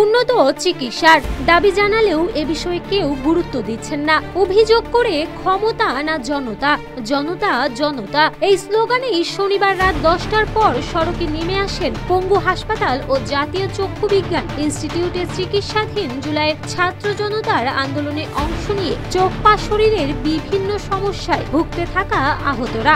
উন্নত চিকিৎসার দাবি জানালেও এ বিষয়ে কেউ গুরুত্ব দিচ্ছেন না। অভিযোগ করে ক্ষমতা না জনতা, জনতা জনতা এই স্লোগানেই শনিবার রাত 10টার পর সড়কে নেমে আসেন পঙ্গু হাসপাতাল ও জাতীয় চক্ষু বিজ্ঞান ইনস্টিটিউটের চিকিৎসাধীন জুলাইয়ের ছাত্র জনতার আন্দোলনে অংশ নিয়ে চোখ পা শরীরের বিভিন্ন সমস্যায় ভুগতে থাকা আহতরা।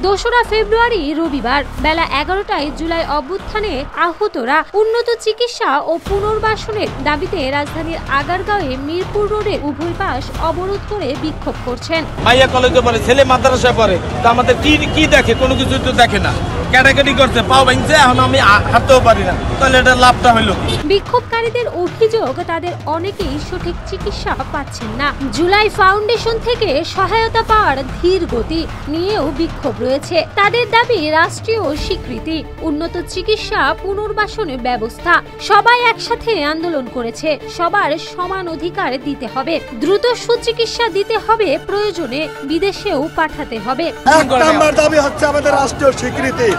2রা ফেব্রুয়ারি রবিবার বেলা 11টায় জুলাই অভ্যুত্থানে আহতরা উন্নত চিকিৎসা ও পুনর্বাসনের দাবিতে রাজধানীর আগারগাঁওয়ে মিরপুর রোডের উভয় পাশ অবরোধ করে বিক্ষোভ করছেন। মাইয়া কলেজে পড়ে, ছেলে মাদ্রাসায় পড়ে, তা আমাদের কি দেখে? কোনো কিছু তো দেখে না। ক্যাটাগরি করছে, পাও ভাঙছে, এখন আমি হাঁটতেও পারি না, তাহলে এটা লাভটা হইল। বিক্ষোভকারীদের অভিযোগ তাদের অনেকেই সঠিক চিকিৎসা পাচ্ছেন না। জুলাই ফাউন্ডেশন থেকে সহায়তা পাওয়ার ধীর গতি নিয়েও বিক্ষোভ রয়েছে। তাদের দাবি রাষ্ট্রীয় স্বীকৃতি, উন্নত চিকিৎসা, পুনর্বাসনের ব্যবস্থা। সবাই একসাথে আন্দোলন করেছে, সবার সমান অধিকার দিতে হবে, দ্রুত সুচিকিৎসা দিতে হবে, প্রয়োজনে বিদেশেও পাঠাতে হবে। 1 নম্বর দাবি হচ্ছে আমাদের রাষ্ট্রীয় স্বীকৃতি,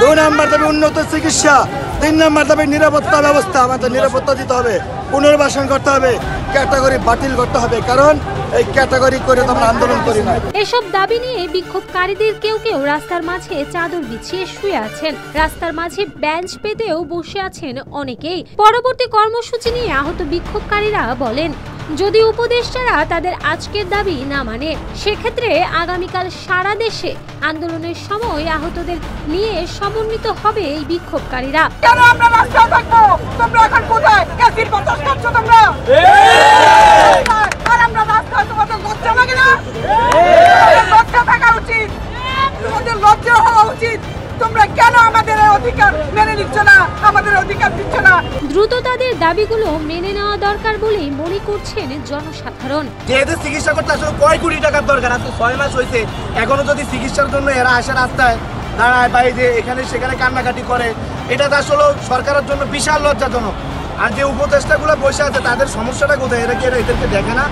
2 নম্বর দাবি উন্নত চিকিৎসা, 3 নম্বর দাবি নিরাপত্তা ব্যবস্থা, আমাদের নিরাপত্তা দিতে হবে, পুনর্বাসন করতে হবে, ক্যাটাগরি বাতিল করতে হবে, কারণ এই ক্যাটাগরি করে তো আমরা আন্দোলন করি না। এসব দাবি নিয়ে বিক্ষোভকারীদের কেউ কেউ রাস্তার মাঝে চাদর বিছিয়ে শুয়ে আছেন, রাস্তার মাঝে বেঞ্চ পেতেও বসে আছেন অনেকেই। পরবর্তী কর্মসূচি নিয়ে আহত বিক্ষোভকারীরা বলেন, যদি উপদেষ্টারা তাদের আজকের দাবি না মানে, সেক্ষেত্রে আগামীকাল সারা দেশে আন্দোলনের সময় আহতদের নিয়ে সমন্বিত হবে এই বিক্ষোভকারীরা। কেন আমরা রাস্তায় থাকবো? তোমরা এখন কোথায়? ক্যাসির বাতাস খাচ্ছ তোমরা? আর আমরা রাস্তায়, তোমাদের লজ্জা লাগে না? লজ্জা থাকা উচিত, তোমাদের লজ্জা হওয়া উচিত। তোমরা কেন আমাদের অধিকার মেনে নিচ্ছ না, আমাদের অধিকার দিচ্ছ না? দ্রুত তাদের দাবিগুলো মেনে নেওয়া দরকার বলেই মনে করছেন জনসাধারণ। যেহেতু চিকিৎসা করতে আসলে কয় কোটি টাকার দরকার, আজকে 6 মাস হয়েছে, এখনো যদি চিকিৎসার জন্য এরা আসে রাস্তায় দাঁড়ায়, বাইরে এখানে সেখানে কান্নাকাটি করে, এটা তো আসলে সরকারের জন্য বিশাল লজ্জাজনক। আর যে উপদেষ্টাগুলো বসে আছে তাদের সমস্যাটা কোথায়? এরা কি এদেরকে দেখে না?